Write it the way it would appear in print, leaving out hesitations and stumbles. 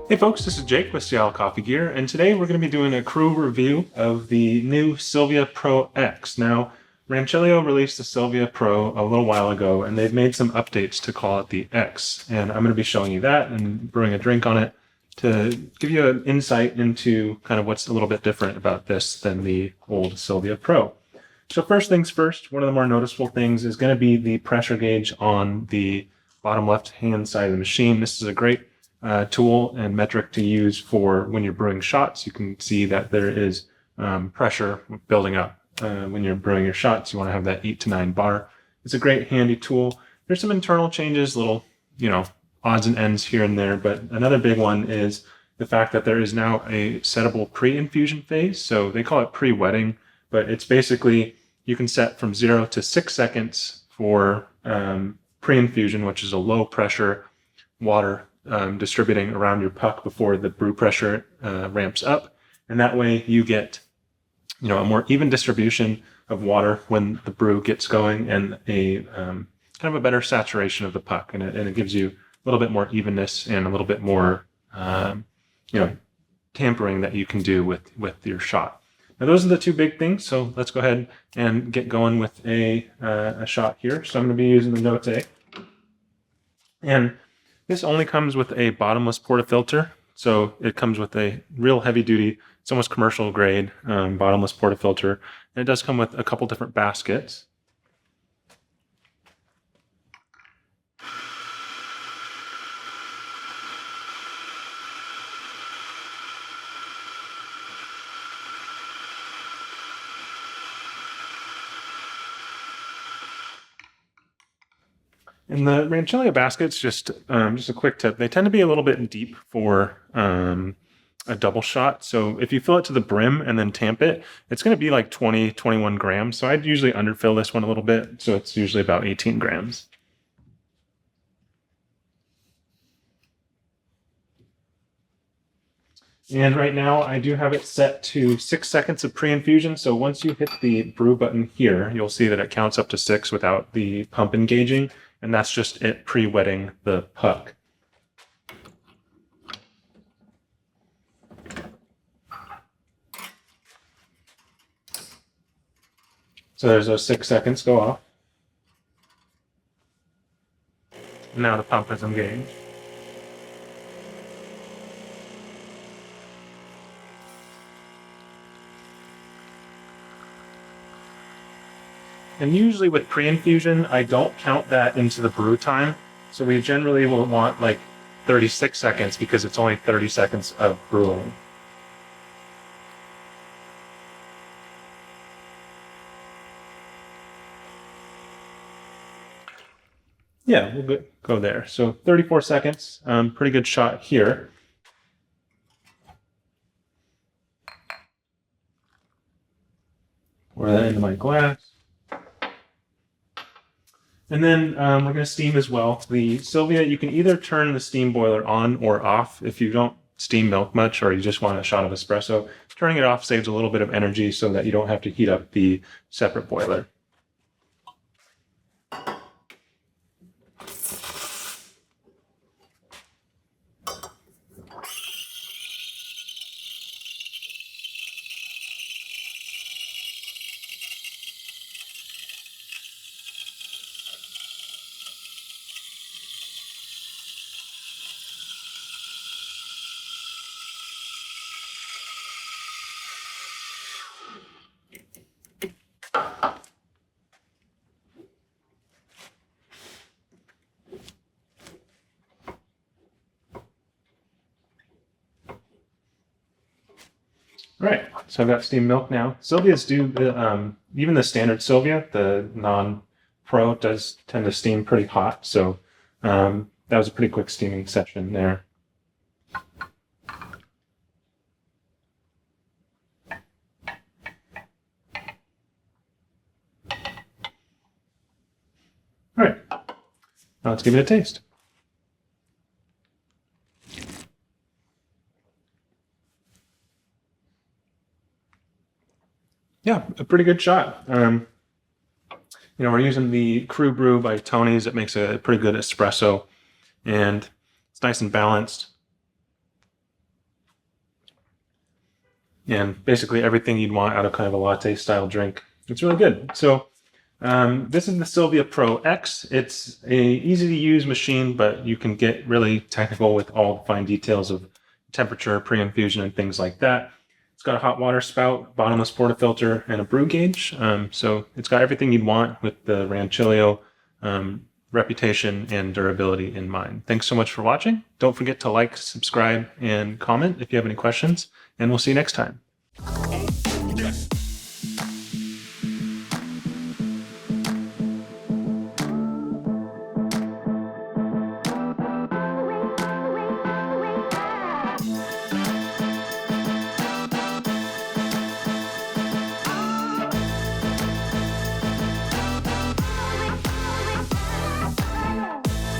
Hey folks, this is Jake with Seattle Coffee Gear, and today we're going to be doing a crew review of the new Silvia Pro X. Now, Rancilio released the Silvia Pro a little while ago, and they've made some updates to call it the X. And I'm going to be showing you that and brewing a drink on it to give you an insight into kind of what's a little bit different about this than the old Silvia Pro. So first things first, one of the more noticeable things is going to be the pressure gauge on the bottom left-hand side of the machine. This is a great tool and metric to use for when you're brewing shots. You can see that there is pressure building up. When you're brewing your shots, you want to have that 8 to 9 bar. It's a great handy tool. There's some internal changes, little, odds and ends here and there, but another big one is the fact that there is now a settable pre-infusion phase. So they call it pre-wetting, but it's basically you can set from 0 to 6 seconds for pre-infusion, which is a low pressure water distributing around your puck before the brew pressure ramps up. And that way you get, a more even distribution of water when the brew gets going and a kind of a better saturation of the puck. And it gives you a little bit more evenness and a little bit more, tampering that you can do with your shot. Now, those are the two big things. So let's go ahead and get going with a shot here. So I'm going to be using the Note. And this only comes with a bottomless portafilter, so it comes with a real heavy-duty, it's almost commercial grade bottomless portafilter, and it does come with a couple different baskets. And the Rancilio baskets, just a quick tip, they tend to be a little bit deep for a double shot. So if you fill it to the brim and then tamp it, it's going to be like 20, 21 grams. So I'd usually underfill this one a little bit. So it's usually about 18 grams. And right now I do have it set to 6 seconds of pre-infusion. So once you hit the brew button here, you'll see that it counts up to 6 without the pump engaging. And that's just it pre-wetting the puck. So there's those 6 seconds go off. Now the pump is engaged. And usually with pre-infusion, I don't count that into the brew time. So we generally will want like 36 seconds because it's only 30 seconds of brewing. Yeah, we'll go there. So 34 seconds, pretty good shot here. Pour that into my glass. And then we're going to steam as well. The Silvia, you can either turn the steam boiler on or off if you don't steam milk much or you just want a shot of espresso. Turning it off saves a little bit of energy so that you don't have to heat up the separate boiler. All right, so I've got steamed milk now. Silvias do, even the standard Silvia, the non-pro, does tend to steam pretty hot. So that was a pretty quick steaming session there. All right, now let's give it a taste. Yeah, a pretty good shot. We're using the Crew Brew by Tony's. It makes a pretty good espresso, and it's nice and balanced. and basically everything you'd want out of kind of a latte style drink. It's really good. So this is the Silvia Pro X. It's a easy to use machine, but you can get really technical with all the fine details of temperature, pre-infusion, and things like that. It's got a hot water spout, bottomless portafilter, and a brew gauge. So it's got everything you'd want with the Rancilio reputation and durability in mind. Thanks so much for watching. Don't forget to like, subscribe, and comment if you have any questions, and we'll see you next time.